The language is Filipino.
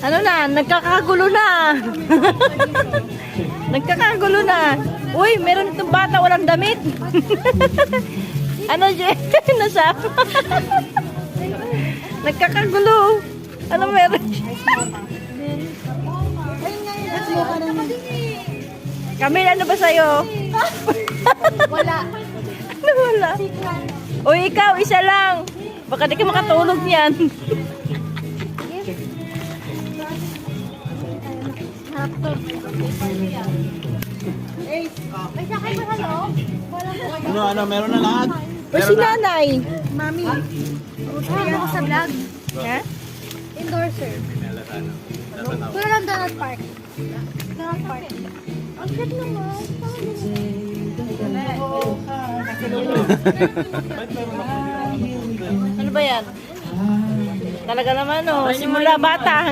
Ano na, nagkakagulo na. Nagkakagulo na. Uy, meron itong bata walang damit. Ano, Jen? Ano siya? Nagkakagulo. Ano meron? Camille, ano ba sa'yo? Wala. Ano wala? Uy, ikaw, isa lang. Baka di ka makatulog niyan. May sakay ba kayo? Ano, meron na lahat? Uy, si nanay. Mami. Kaya ako sa vlog. Ha? Endorser. Pero lang Donut Park. Donut Park. Ang cute naman. Ano ba yan? Talaga naman, oh. Simula bata